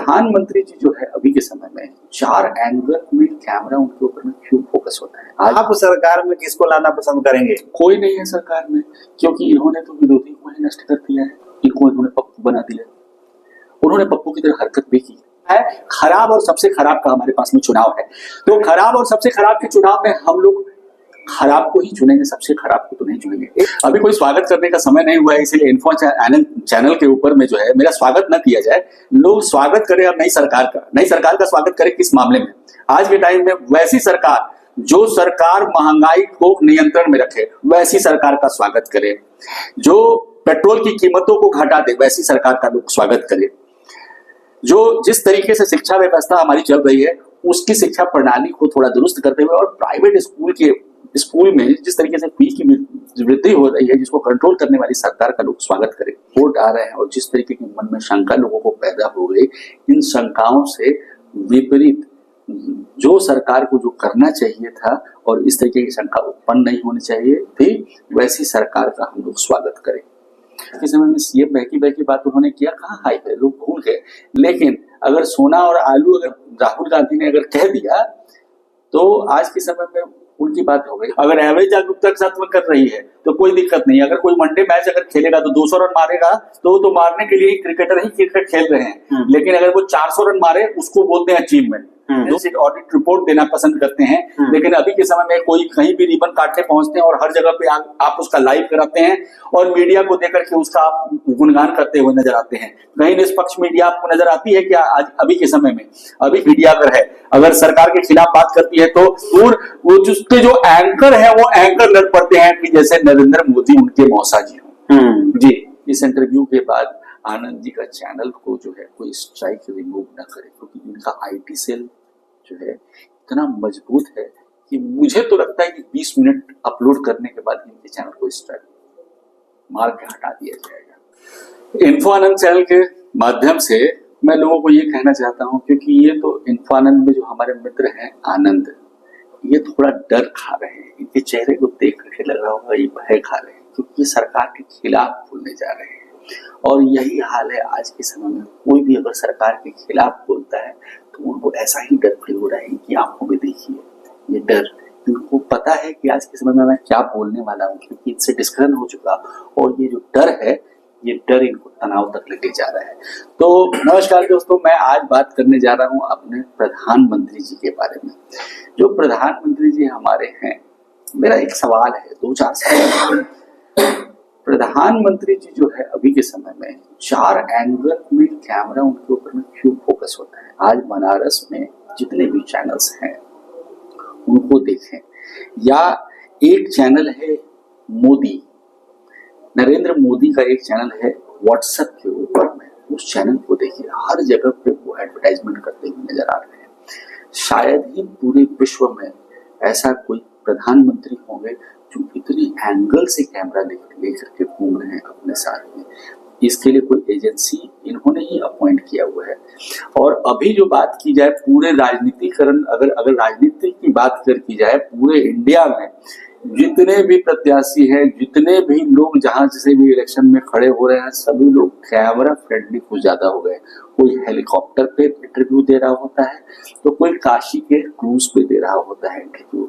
प्रधानमंत्री जी जो है अभी के समय में 4 एंगल में कैमरा उनके ऊपर में क्यों फोकस होता है? आज आप सरकार में किसको लाना पसंद करेंगे? कोई नहीं है सरकार में, क्योंकि इन्होंने तो विरोधी को ही नष्ट कर दिया है। इन्होंने पप्पू बना दिया, उन्होंने पप्पू की तरह हरकत भी की है। खराब और सबसे खराब का हमारे पास में चुनाव है, तो खराब और सबसे खराब के चुनाव में हम लोग खराब को ही चुनेंगे, सबसे खराब को तो नहीं चुनेंगे। अभी कोई स्वागत करने का समय नहीं हुआ है, इसीलिए इन्फो चैनल के ऊपर में जो है मेरा स्वागत न किया जाए। लोग स्वागत करें अब नई सरकार का स्वागत करें। किस मामले में? आज के टाइम में वैसी सरकार जो सरकार महंगाई को नियंत्रण में रखे, वैसी सरकार का स्वागत करे। जो पेट्रोल की कीमतों को घटा दे, वैसी सरकार का लोग स्वागत करे। जो जिस तरीके से शिक्षा व्यवस्था हमारी चल रही है, उसकी शिक्षा प्रणाली को थोड़ा दुरुस्त करते हुए और प्राइवेट स्कूल में जिस तरीके से फी की वृद्धि हो रही है, जिसको कंट्रोल करने वाली सरकार का लोग स्वागत करें। वोट आ रहे हैं और जिस तरीके के मन में शंका लोगों को पैदा हो गई, इन शंकाओं से विपरीत जो सरकार को जो करना चाहिए था और इस तरीके की शंका उत्पन्न नहीं होनी चाहिए थी, वैसी सरकार का हम लोग स्वागत करें। इस समय में सीएम बहकी बात उन्होंने किया, कहाँ हाई है, लोग भूल गए। लेकिन अगर सोना और आलू अगर राहुल गांधी ने अगर कह दिया तो आज के समय में उनकी बात हो गई। अगर एवरेज जागरूकता के साथ में कर रही है तो कोई दिक्कत नहीं। अगर कोई वनडे मैच अगर खेलेगा तो 200 रन मारेगा तो मारने के लिए क्रिकेटर ही क्रिकेट खेल रहे हैं। लेकिन अगर वो 400 रन मारे, उसको बोलते हैं अचीवमेंट। ऑडिट रिपोर्ट देना पसंद करते हैं, लेकिन अभी के समय में कोई कहीं भी रिबन काटने पहुंचते हैं और हर जगह पे आप उसका लाइव कराते हैं और मीडिया को देकर के उसका आप गुणगान करते हुए नजर आते हैं। कहीं निष्पक्ष मीडिया आपको नजर आती है क्या? आज अभी के समय में अभी मीडिया अगर सरकार के खिलाफ बात करती है तो वो जिसके जो एंकर है वो एंकर लड़ पड़ते हैं कि जैसे नरेंद्र मोदी उनके मौसा जी हो। जी, इस इंटरव्यू के बाद आनंद जी का चैनल को जो है कोई स्ट्राइक रिमूव न करे, क्योंकि इनका आईटी सेल जो है इतना मजबूत है कि मुझे तो लगता है कि 20 मिनट अपलोड करने के बाद इनके चैनल को स्ट्राइक मार के हटा दिया जाएगा। इन्फो आनंद चैनल के माध्यम से मैं लोगों को ये कहना चाहता हूँ, क्योंकि ये तो इन्फो आनंद में जो हमारे मित्र हैं आनंद, ये थोड़ा डर खा रहे हैं। इनके चेहरे को देख करके लग रहा होगा ये भय खा रहे हैं, क्योंकि सरकार के खिलाफ बोलने जा रहे हैं। और यही हाल है आज के समय में। कोई भी अगर सरकार के खिलाफ बोलता है तो उनको ऐसा ही डर फील हो रहा है कि आंखों में देखिए ये डर। इनको पता है कि आज के समय में मैं क्या बोलने वाला हूँ, क्योंकि इनसे डिस्कशन हो चुका, और ये जो डर है, ये डर इनको तनाव तक लेके जा रहा है। तो नमस्कार दोस्तों, मैं आज बात करने जा रहा हूँ अपने प्रधानमंत्री जी के बारे में। जो प्रधानमंत्री जी हमारे हैं, मेरा एक सवाल है, 2-4 सवाल। प्रधानमंत्री जी जो है अभी के समय में 4 एंगल में कैमरा उनके ऊपर में क्यों फोकस होता है? आज बनारस में जितने भी चैनल्स हैं उनको देखें, या एक चैनल है मोदी, नरेंद्र मोदी का एक चैनल है व्हाट्सएप के ऊपर में, उस चैनल को देखिए, हर जगह पे वो एडवर्टाइजमेंट करते हुए नजर आ रहे हैं। शायद ही पूरे विश्व में ऐसा कोई प्रधानमंत्री होंगे जो इतने एंगल से कैमरा लेकर के घूम रहे हैं अपने साथ में। इसके लिए कोई एजेंसी इन्होंने ही अपॉइंट किया हुआ है। और अभी जो बात की जाए पूरे राजनीतिकरण, अगर राजनीति की बात की जाए, पूरे इंडिया में जितने भी प्रत्याशी हैं, जितने भी लोग जहां से भी इलेक्शन में खड़े हो रहे हैं, सभी लोग कैमरा फ्रेंडली कुछ ज्यादा हो गए। कोई हेलीकॉप्टर पे इंटरव्यू दे रहा होता है तो कोई काशी के क्रूज पे दे रहा होता है इंटरव्यू।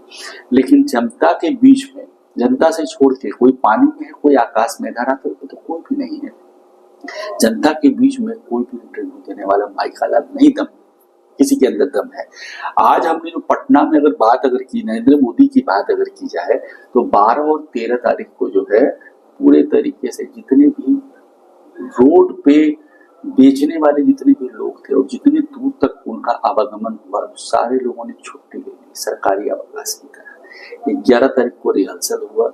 लेकिन जनता के बीच में, जनता से छोड़ के, कोई पानी में है, कोई आकाश में धारा तो कोई भी नहीं है। जनता के बीच में कोई भी इंटरव्यू देने वाला माइक वाला नहीं, दम किसी के अंदर दम है। आज हमने जो पटना में अगर की नरेंद्र मोदी की बात अगर की जाए तो 12 और 13 तारीख को जो है पूरे तरीके से जितने भी रोड पे बेचने वाले जितने भी लोग थे और जितने दूर तक उनका आवागमन हुआ, सारे लोगों ने छुट्टी ले ली सरकारी अवकाश की तरह। 11 तारीख को रिहर्सल हुआ,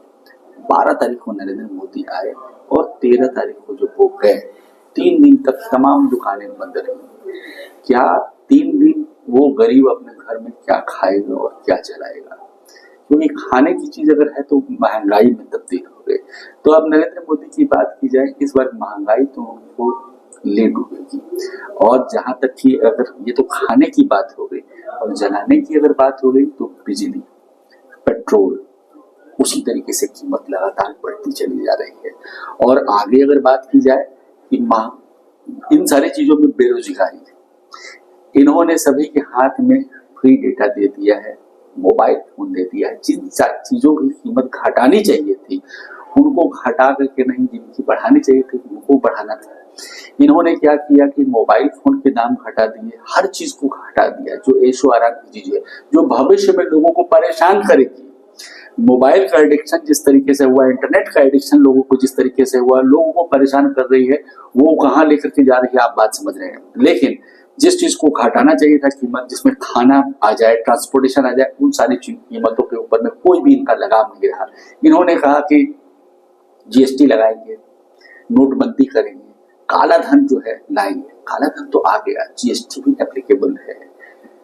12 तारीख को नरेंद्र मोदी आए और 13 तारीख को जो वो गए, 3 दिन तक तमाम दुकानें बंद रही। क्या 3 दिन वो गरीब अपने घर में क्या खाएगा और क्या चलाएगा? क्योंकि खाने की चीज अगर है तो महंगाई में तब्दील हो गई। तो अब नरेंद्र मोदी की बात की जाए, इस बार महंगाई तो उनको ले डूबेगी। और जहां तक कि अगर ये तो खाने की बात हो गई, और जलाने की अगर बात हो गई तो बिजली, पेट्रोल, उसी तरीके से कीमत लगातार बढ़ती चली जा रही है। और आगे अगर बात की जाए कि इन सारी चीजों में बेरोजगारी, इन्होंने सभी के हाथ में फ्री डेटा दे दिया है, मोबाइल फोन दे दिया है। जिन चीजों की कीमत घटानी चाहिए थी उनको घटा करके नहीं, जिनकी बढ़ानी चाहिए थी उनको बढ़ाना था। इन्होंने क्या किया कि मोबाइल फोन के दाम घटा दिए, हर चीज को घटा दिया जो ऐशो आराम की चीज है, जो भविष्य में लोगों को परेशान करेगी। मोबाइल का एडिक्शन जिस तरीके से हुआ, इंटरनेट का एडिक्शन लोगों को जिस तरीके से हुआ, लोगों को परेशान कर रही है, वो कहाँ लेकर के जा रही है आप बात समझ रहे हैं। लेकिन जिस चीज को घटाना चाहिए था कीमत, जिसमें खाना आ जाए, ट्रांसपोर्टेशन आ जाए, उन सारी कीमतों के ऊपर में कोई भी इनका लगाम नहीं रहा। इन्होंने कहा कि जीएसटी लगाएंगे, नोटबंदी करेंगे, काला धन जो है लाएंगे। काला धन तो आ गया, जीएसटी भी एप्लीकेबल है,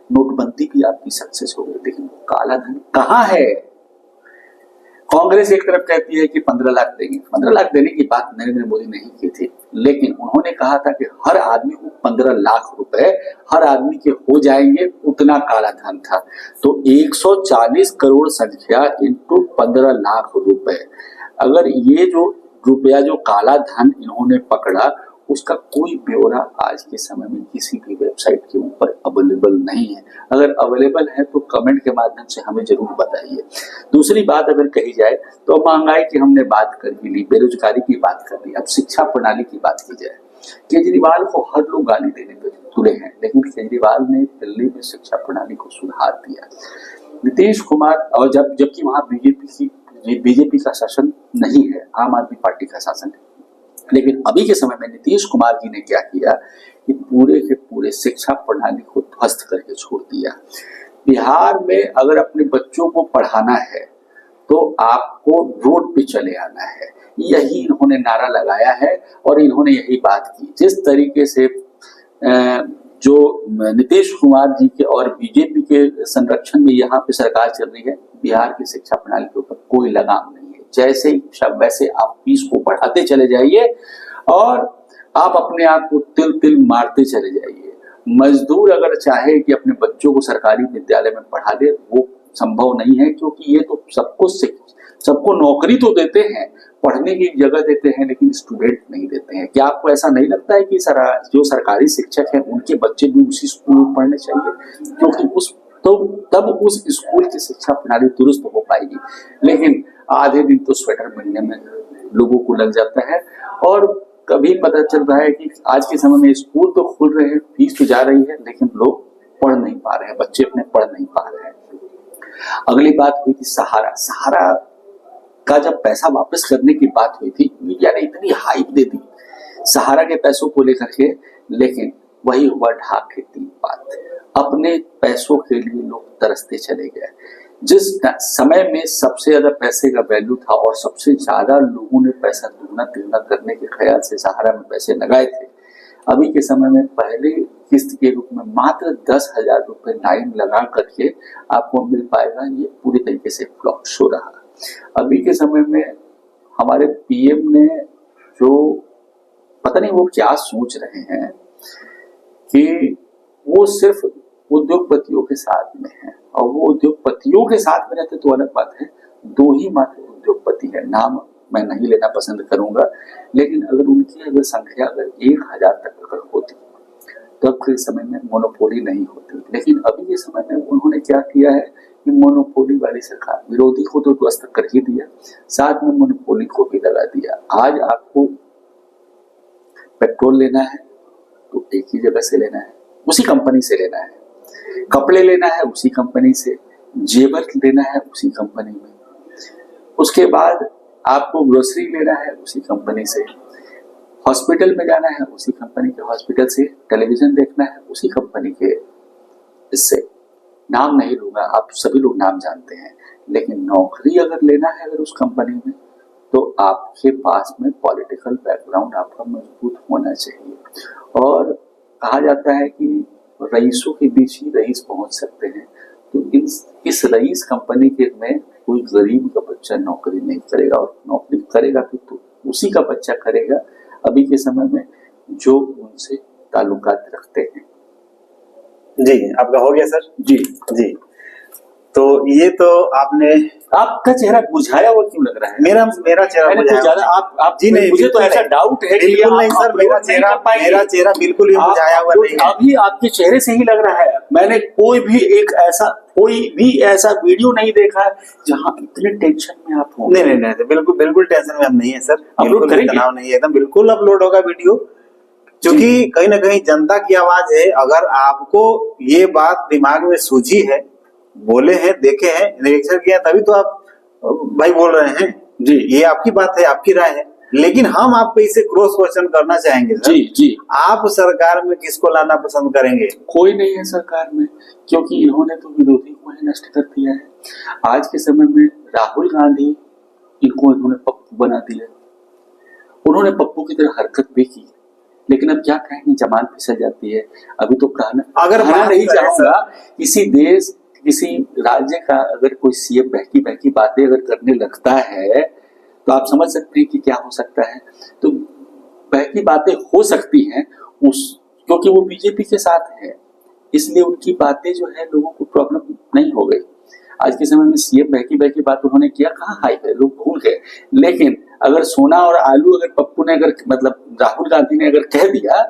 नोटबंदी भी आपकी सक्सेस हो गई, लेकिन काला धन कहाँ है? कांग्रेस एक तरफ कहती है कि 15 लाख देंगे। 15 लाख देने की बात नरेंद्र मोदी नहीं की थी, लेकिन उन्होंने कहा था कि हर आदमी को 15 लाख रुपए हर आदमी के हो जाएंगे, उतना काला धन था। तो 140 करोड़ संख्या इंटू 15 लाख रुपए, अगर ये जो रुपया जो काला धन इन्होंने पकड़ा, उसका कोई ब्यौरा आज के समय में किसी भी वेबसाइट के ऊपर अवेलेबल नहीं है। अगर अवेलेबल है तो कमेंट के माध्यम से हमें जरूर बताइए। दूसरी बात अगर कही जाए तो महंगाई की हमने बात कर ही ली, बेरोजगारी की बात कर ली, अब शिक्षा प्रणाली की बात की जाए। केजरीवाल को हर लोग गाली देने पर तुले हैं, लेकिन केजरीवाल ने दिल्ली में शिक्षा प्रणाली को सुधार दिया। नीतीश कुमार, और जबकि वहां बीजेपी का शासन नहीं है, आम आदमी पार्टी का शासन है, लेकिन अभी के समय में नीतीश कुमार जी ने क्या किया कि पूरे के पूरे शिक्षा प्रणाली को ध्वस्त करके छोड़ दिया। बिहार में अगर अपने बच्चों को पढ़ाना है तो आपको रोड पे चले आना है, यही इन्होंने नारा लगाया है और इन्होंने यही बात की। जिस तरीके से जो नीतीश कुमार जी के और बीजेपी के संरक्षण में यहाँ पे सरकार चल रही है, बिहार की शिक्षा प्रणाली के ऊपर कोई लगाम नहीं है। जैसे ही वैसे आप फीस को बढ़ाते चले जाइए और आप अपने आप को तिल तिल मारते चले जाइए। मजदूर अगर चाहे कि अपने बच्चों को सरकारी विद्यालय में पढ़ा दे, वो संभव नहीं है, क्योंकि ये तो सबको नौकरी तो देते हैं, पढ़ने की जगह देते हैं, लेकिन स्टूडेंट नहीं देते हैं। क्या आपको ऐसा नहीं लगता है कि जो सरकारी शिक्षक हैं उनके बच्चे भी उसी स्कूल में पढ़ने चाहिए, क्योंकि तब उस स्कूल की शिक्षा प्रणाली दुरुस्त हो पाएगी। लेकिन आधे दिन तो स्वेटर बनने में लोगों को लग जाता है, और कभी पता चल रहा है कि आज के समय में स्कूल तो खुल रहे हैं, फीस तो जा रही है, लेकिन लोग पढ़ नहीं पा रहे हैं, बच्चे अपने पढ़ नहीं पा रहे हैं। अगली बात हुई थी सहारा का जब पैसा वापस करने की बात हुई थी, मीडिया ने इतनी हाइप दे दी सहारा के पैसों को लेकर के, लेकिन वही हुआ ढाक की 3 बात। अपने पैसों के लिए लोग तरसते चले गए। जिस समय में सबसे ज्यादा पैसे का वैल्यू था और सबसे ज्यादा लोगों ने पैसा दुगना तिगुना करने के ख्याल से सहारा में पैसे लगाए थे, अभी के समय में पहले किस्त के रूप में मात्र 10,000 रुपए लाइन लगा करके आपको मिल पाएगा। ये पूरी तरीके से फ्लॉप शो रहा। अभी के समय में हमारे पीएम ने जो पता नहीं वो क्या सोच रहे हैं कि वो सिर्फ उद्योगपतियों के साथ में है, और वो उद्योगपतियों के साथ में रहते तो अलग बात है। 2 ही मात्र उद्योगपति है, नाम मैं नहीं लेना पसंद करूंगा, लेकिन अगर उनकी संख्या अगर 1000 तक अगर होती तब के समय में मोनोपोली नहीं होती। लेकिन अभी के समय में उन्होंने क्या किया है कि मोनोपोली वाली सरकार, विरोधी को तो ध्वस्त कर ही दिया, साथ में मोनोपोली को भी लगा दिया। आज आपको पेट्रोल लेना है तो एक ही जगह से लेना है, उसी कंपनी से लेना है, कपड़े लेना है उसी कंपनी से, जेवर लेना है उसी कंपनी में, उसके बाद आपको ग्रोसरी लेना है उसी कंपनी से, हॉस्पिटल में जाना है उसी कंपनी के हॉस्पिटल से, टेलीविजन देखना है उसी कंपनी के। इससे नाम नहीं लूंगा, आप सभी लोग नाम जानते हैं, लेकिन नौकरी अगर लेना है अगर उस कंपनी में, तो आपके पास में पॉलिटिकल बैकग्राउंड आपका मजबूत होना चाहिए। और कहा जाता है कि रईसों के बीच ही रईस पहुंच सकते हैं, तो इस रईस कंपनी के में कोई गरीब का बच्चा नौकरी नहीं करेगा, और नौकरी करेगा तो उसी का बच्चा करेगा अभी के समय में जो उनसे ताल्लुकात रखते हैं। जी, आपका हो गया सर? जी जी। तो ये तो आपने आपका चेहरा बुझाया हुआ क्यों लग रहा है? मेरा चेहरा मैंने बुझाया कुछ ज्यादा आप जी नहीं, मुझे तो बिल्कुल ऐसा नहीं। डाउट है कि बिल्कुल आप नहीं सर, अपलोड नहीं कर पाएंगे। मेरा चेहरा बिल्कुल ही बुझाया हुआ नहीं है। अभी आपके चेहरे से ही लग रहा है। मैंने कोई भी ऐसा वीडियो नहीं देखा जहां इतने टेंशन में आप हो। नहीं, बिल्कुल टेंशन में हम नहीं है सर। अपलोड बिल्कुल करेंगे? तनाव नहीं है, एकदम बिल्कुल अपलोड होगा वीडियो, क्योंकि कहीं ना कहीं जनता की आवाज है। अगर आपको ये बात दिमाग में सूझी है, बोले हैं, देखे हैं, निरीक्षण किया, तभी तो आप भाई बोल रहे हैं जी। ये आपकी बात है, आपकी राय है, लेकिन हम आपको इसे क्रॉस क्वेश्चन करना चाहेंगे सर। जी आप सरकार में किसको लाना पसंद करेंगे? कोई नहीं है सरकार में, क्योंकि इन्होंने तो विरोधी को ही नष्ट कर दिया है। आज के समय में राहुल गांधी इनको इन्होंने पप्पू बना दिया। उन्होंने पप्पू की तरह हरकत भी की, लेकिन अब क्या कहेंगे, जबान फिसल जाती है। अभी तो अगर कहना नहीं करें चाहूंगा, किसी देश किसी राज्य का अगर कोई सीएम बहकी बातें अगर करने लगता है तो आप समझ सकते हैं कि क्या हो सकता है। तो बहकी बातें हो सकती हैं क्योंकि वो बीजेपी के साथ है, इसलिए उनकी बातें जो है लोगों को प्रॉब्लम नहीं हो गई। आज के समय में सीएम बहकी बात उन्होंने किया, कहाँ हाइप है, लोग भूल गए। लेकिन अगर सोना और आलू अगर पप्पू ने अगर मतलब राहुल गांधी ने अगर कह दिया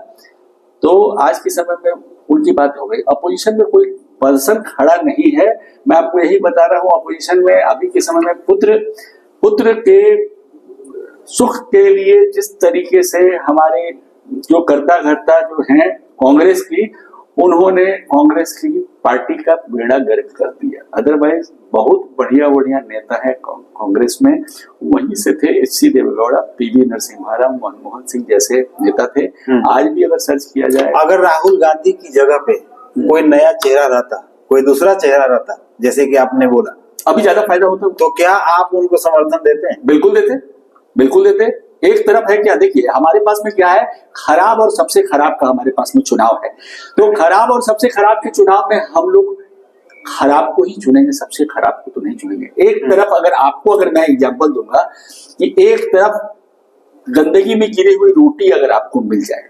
तो आज के समय में उनकी बात हो गई। अपोजिशन में कोई पर्सन खड़ा नहीं है। मैं आपको यही बता रहा हूँ, अपोजिशन में अभी के समय में पुत्र के सुख के लिए जिस तरीके से हमारे जो करता जो है कांग्रेस की, उन्होंने कांग्रेस की पार्टी का बेड़ा गर्क कर दिया। अदरवाइज बहुत बढ़िया नेता है कांग्रेस में, वहीं से थे एच.सी. देवेगौड़ा, पी.वी. नरसिम्हा, मनमोहन सिंह जैसे नेता थे। आज भी अगर सर्च किया जाए, अगर राहुल गांधी की जगह पे कोई नया चेहरा रहता, कोई दूसरा चेहरा रहता, जैसे कि आपने बोला, अभी ज्यादा फायदा होता, तो क्या आप उनको समर्थन देते हैं? बिल्कुल देते। एक तरफ है क्या, देखिए हमारे पास में क्या है, खराब और सबसे खराब का हमारे पास में चुनाव है। तो खराब और सबसे खराब के चुनाव में हम लोग खराब को ही चुनेंगे, सबसे खराब को तो नहीं चुनेंगे। एक तरफ अगर मैं एग्जांपल दूंगा कि एक तरफ गंदगी में गिरी हुई रोटी अगर आपको मिल जाए,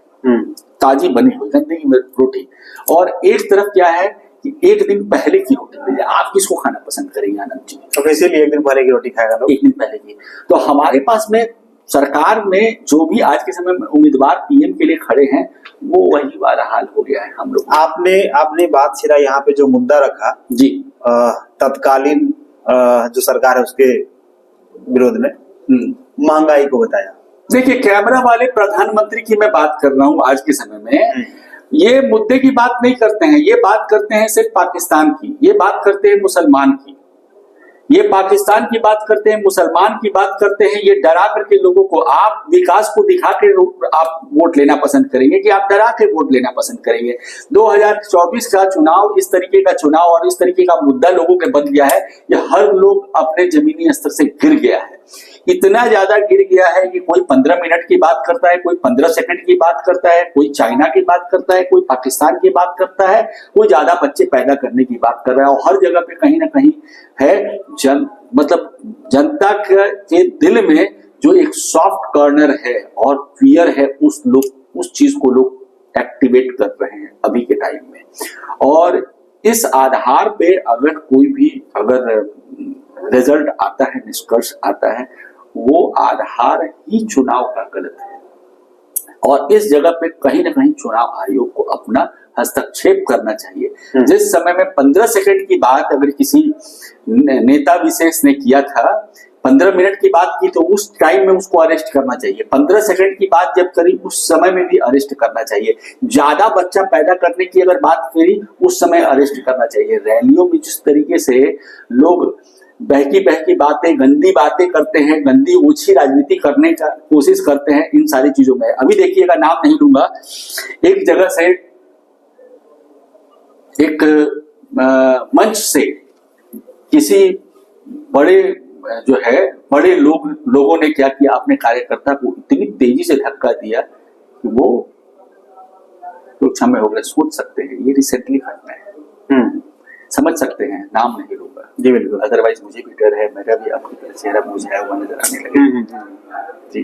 ताजी बनी हुई गंदगी में रोटी, और एक तरफ क्या है कि एक दिन पहले की रोटी मिल जाए, आप किसको खाना पसंद करेंगे आनंद जी? तो इसीलिए एक दिन पहले की रोटी खाएगा लोग। एक दिन पहले की। तो हमारे पास में सरकार में जो भी आज के समय में उम्मीदवार पीएम के लिए खड़े हैं, वो वही वाला हाल हो गया है हम लोग। आपने बात छिड़ा यहाँ पे जो मुद्दा रखा जी, तत्कालीन जो सरकार है उसके विरोध में, महंगाई को बताया। देखिए, कैमरा वाले प्रधानमंत्री की मैं बात कर रहा हूँ। आज के समय में ये मुद्दे की बात नहीं करते हैं, ये बात करते हैं सिर्फ पाकिस्तान की, ये बात करते हैं मुसलमान की, ये पाकिस्तान की बात करते हैं, मुसलमान की बात करते हैं। ये डरा करके लोगों को, आप विकास को दिखा के आप वोट लेना पसंद करेंगे कि आप डरा के वोट लेना पसंद करेंगे? 2024 का चुनाव, इस तरीके का चुनाव और इस तरीके का मुद्दा लोगों के बन गया है, ये हर लोग अपने जमीनी स्तर से गिर गया है। इतना ज्यादा गिर गया है कि कोई 15 मिनट की बात करता है, कोई 15 सेकंड की बात करता है, कोई चाइना की बात करता है, कोई पाकिस्तान की बात करता है, कोई ज्यादा बच्चे पैदा करने की बात कर रहा है। और हर जगह पे कहीं ना कहीं है मतलब जनता के दिल में जो एक सॉफ्ट कॉर्नर है और फियर है, उस चीज को लोग एक्टिवेट कर रहे हैं अभी के टाइम में। और इस आधार पे अगर कोई भी रिजल्ट आता है, निष्कर्ष आता है, वो आधार ही चुनाव का गलत है। और इस जगह पे कहीं ना कहीं चुनाव आयोग को अपना हस्तक्षेप करना चाहिए। जिस समय में 15 सेकंड की बात अगर किसी नेता विशेष ने किया था, 15 मिनट की बात की, तो उस टाइम में उसको अरेस्ट करना चाहिए। 15 सेकंड की बात जब करी, उस समय में भी अरेस्ट करना चाहिए। ज्यादा बच्चा पैदा करने की अगर बात करी, उस समय अरेस्ट करना चाहिए। रैलियों में जिस तरीके से लोग बहकी बातें, गंदी बातें करते हैं, गंदी ओछी राजनीति करने का कोशिश करते हैं, इन सारी चीजों में अभी देखिएगा, नाम नहीं लूंगा, एक जगह से एक मंच से किसी बड़े लोगों ने क्या किया, अपने कार्यकर्ता को इतनी तेजी से धक्का दिया कि वो लोग क्षमा हो गए। सोच सकते हैं, ये रिसेंटली घटना है, समझ सकते हैं, नाम नहीं लूंगा जी। बिल्कुल, अदरवाइज मुझे भी डर है, मेरा भी आपकी तरह चेहरा मुझाया हुआ नजर आने लगे जी।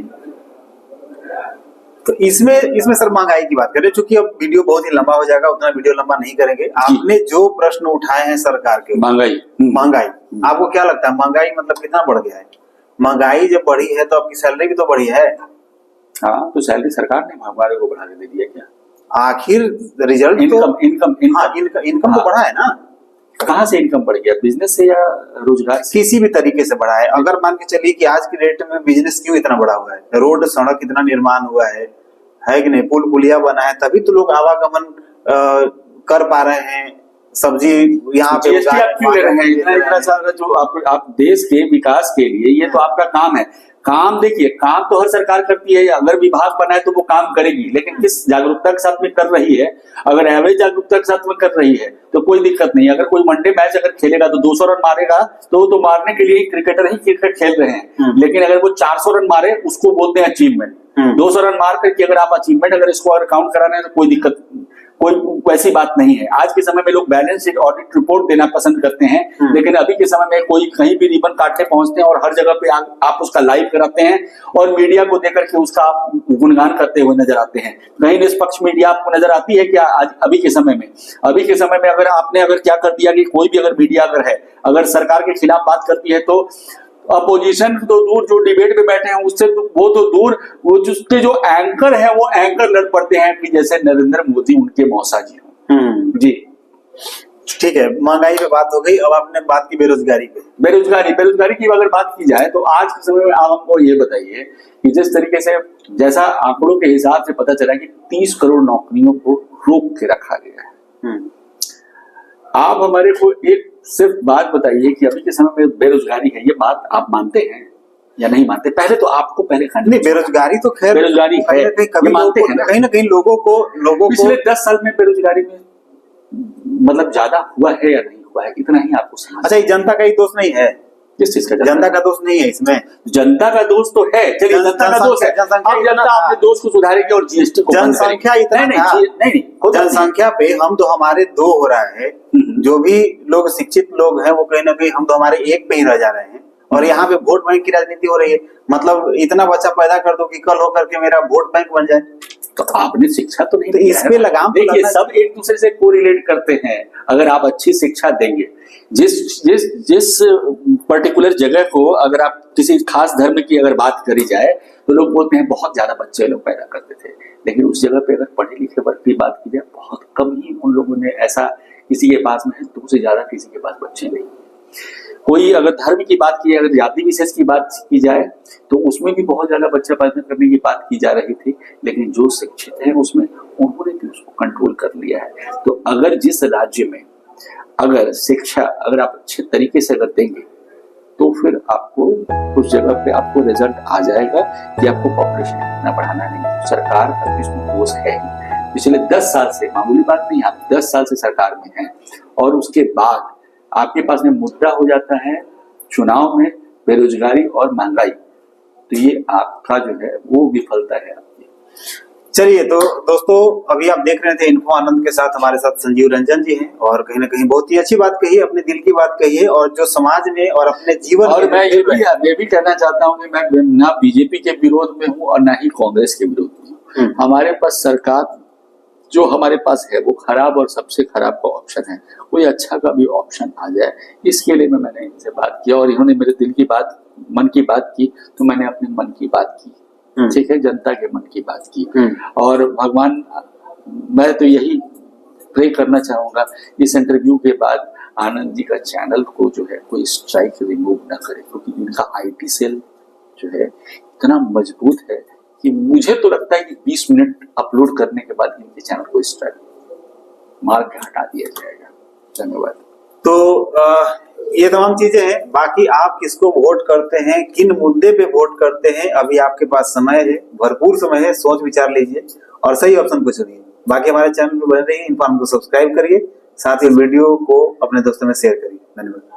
तो इसमें सर महंगाई की बात करें, चूंकि अब वीडियो बहुत ही लंबा हो जाएगा, उतना वीडियो लंबा नहीं करेंगे। आपने जो प्रश्न उठाए हैं सरकार के, महंगाई आपको क्या लगता है, महंगाई मतलब कितना बढ़ गया है? महंगाई जब बढ़ी है तो आपकी सैलरी भी तो बढ़ी है। हाँ, तो सैलरी सरकार ने हमारे को बढ़ा के दे दिया क्या? आखिर रिजल्ट इनकम तो बढ़ा है ना। कहाँ से इनकम बढ़ गया? बिजनेस से या रोजगार? किसी भी तरीके से बढ़ा है। अगर मान के चलिए कि आज की डेट में बिजनेस क्यों इतना बढ़ा हुआ है, रोड सड़क इतना निर्माण हुआ है कि नहीं, पुल पुलिया बना है, तभी तो लोग आवागमन कर पा रहे हैं, सब्जी यहाँ पे जीएसटी आप क्यों ले रहे हैं? इतना सारा जो आप देश के विकास के लिए, ये तो आपका काम है। काम देखिए, काम तो हर सरकार करती है, अगर विभाग बना है तो वो काम करेगी, लेकिन किस जागरूकता के साथ में कर रही है? अगर एवरेज जागरूकता के साथ में कर रही है तो कोई दिक्कत नहीं। अगर कोई वनडे मैच अगर खेलेगा तो 200 रन मारेगा तो वो तो मारने के लिए क्रिकेटर ही क्रिकेट खेल रहे हैं, लेकिन अगर वो 400 रन मारे उसको बोलते हैं अचीवमेंट। 200 रन मार करके अगर आप अचीवमेंट अगर इसको अगर काउंट कराना है तो कोई दिक्कत, कोई वैसी बात नहीं है। आज के समय में लोग बैलेंस शीट ऑडिट रिपोर्ट देना पसंद करते हैं, लेकिन अभी के समय में कोई कहीं भी रिबन काटने पहुंचते हैं और हर जगह पे आप उसका लाइव कराते हैं और मीडिया को देकर के उसका आप गुणगान करते हुए नजर आते हैं। कहीं निष्पक्ष मीडिया आपको नजर आती है क्या आज अभी के समय में? अभी के समय में अगर आपने अगर क्या कर दिया कि कोई भी अगर मीडिया अगर है, अगर सरकार के खिलाफ बात करती है तो अपोजिशन तो दूर, जो डिबेट में बैठे हैं उससे तो वो तो दूर, वो जिसके जो एंकर है वो एंकर लड़ पड़ते हैं कि जैसे नरेंद्र मोदी उनके मौसा जी हो। जी ठीक है, महंगाई पे बात हो गई। अब आपने बात की बेरोजगारी पे। बेरोजगारी की अगर बात की जाए तो आज के समय में आप हमको ये बताइए कि जिस तरीके से जैसा आंकड़ों के हिसाब से पता चला कि 30 करोड़ नौकरियों को रोक के रखा गया है। आप हमारे को एक सिर्फ बात बताइए कि अभी के समय में बेरोजगारी है, ये बात आप मानते हैं या नहीं मानते? पहले तो आपको पहले नहीं, बेरोजगारी तो खैर बेरोजगारी है, कभी मानते हैं कहीं ना कहीं लोगों को पिछले 10 साल में बेरोजगारी में मतलब ज्यादा हुआ है या नहीं हुआ है, इतना ही आपको समझ। अच्छा, ये जनता का ही दोष नहीं है? किस चीज का? जनता का दोष नहीं है इसमें, जनता का दोष तो है। चलिए, जनता का दोष है, अब जनता अपने दोष को सुधारेगी और जीएसटी को जनसंख्या इतना नहीं, जनसंख्या पे हम तो हमारे 2 हो रहा है। जो भी लोग शिक्षित लोग हैं वो कहीं ना कहीं हम तो हमारे 1 पे ही रह जा रहे हैं, और यहाँ पे वोट बैंक की राजनीति हो रही है। मतलब इतना बच्चा पैदा कर दो कि कल होकर के मेरा वोट बैंक बन जाए। तो आपने शिक्षा तो नहीं, तो इस पे लगाम देखिए, सब एक दूसरे से कोरिलेट करते हैं। अगर आप अच्छी शिक्षा देंगे, जिस पर्टिकुलर जगह को अगर आप किसी खास धर्म की अगर बात करी जाए तो लोग बोलते हैं बहुत ज्यादा बच्चे लोग पैदा करते थे, लेकिन उस जगह पे अगर पढ़े लिखे वर्ग की बात की जाए बहुत कम ही उन लोगों ने ऐसा, किसी के पास में है 2 से ज्यादा किसी के पास बच्चे नहीं। कोई अगर धर्म की बात की, अगर जाति विशेष की बात की जाए तो उसमें भी बहुत ज्यादा बच्चा पैदा करने की बात की जा रही थी, लेकिन जो शिक्षित है उसमें उन्होंने भी उसको कंट्रोल कर लिया है। तो अगर जिस राज्य में अगर शिक्षा अगर आप अच्छे तरीके से अगर देंगे तो फिर आपको उस जगह पे आपको रिजल्ट आ जाएगा कि आपको पॉपुलेशन इतना बढ़ाना नहीं। सरकार का इसमें दोष है ही। पिछले 10 साल से, मामूली बात नहीं, आप 10 साल से सरकार में हैं और उसके बाद आपके पास में मुद्दा हो जाता है चुनाव में बेरोजगारी और महंगाई, तो ये आपका जो है वो विफलता है आपकी। चलिए, तो दोस्तों अभी आप देख रहे थे इन्फो आनंद के साथ, हमारे साथ संजीव रंजन जी हैं, और कहीं ना कहीं बहुत ही अच्छी बात कही, अपने दिल की बात कही है, और जो समाज में और अपने जीवन और मैं ये भी कहना चाहता हूँ कि मैं ना बीजेपी के विरोध में हूँ और ना ही कांग्रेस के विरोध में हूँ। हमारे पास सरकार जो हमारे पास है वो खराब और सबसे खराब का ऑप्शन है, कोई अच्छा का भी ऑप्शन आ जाए, इसके लिए मैंने इनसे बात किया और इन्होंने मेरे दिल की बात, मन की बात की, तो मैंने अपने मन की बात की, ठीक है, जनता के मन की बात की। और भगवान, मैं तो यही प्रे करना चाहूंगा इस इंटरव्यू के बाद आनंद जी का चैनल को जो है कोई स्ट्राइक रिमूव ना करे, क्योंकि इनका IT सेल जो है इतना मजबूत है कि मुझे तो लगता है कि 20 मिनट अपलोड करने के बाद इनके चैनल को स्ट्राइक मार के हटा दिया जाएगा। धन्यवाद। तो ये तमाम चीजें हैं। बाकी आप किसको वोट करते हैं, किन मुद्दे पे वोट करते हैं, अभी आपके पास समय है, भरपूर समय है, सोच विचार लीजिए और सही ऑप्शन को चुनिए। बाकी हमारे चैनल पे बने रहिए, इन्फो को सब्सक्राइब करिए, साथ ही वीडियो को अपने दोस्तों में शेयर करिए। धन्यवाद।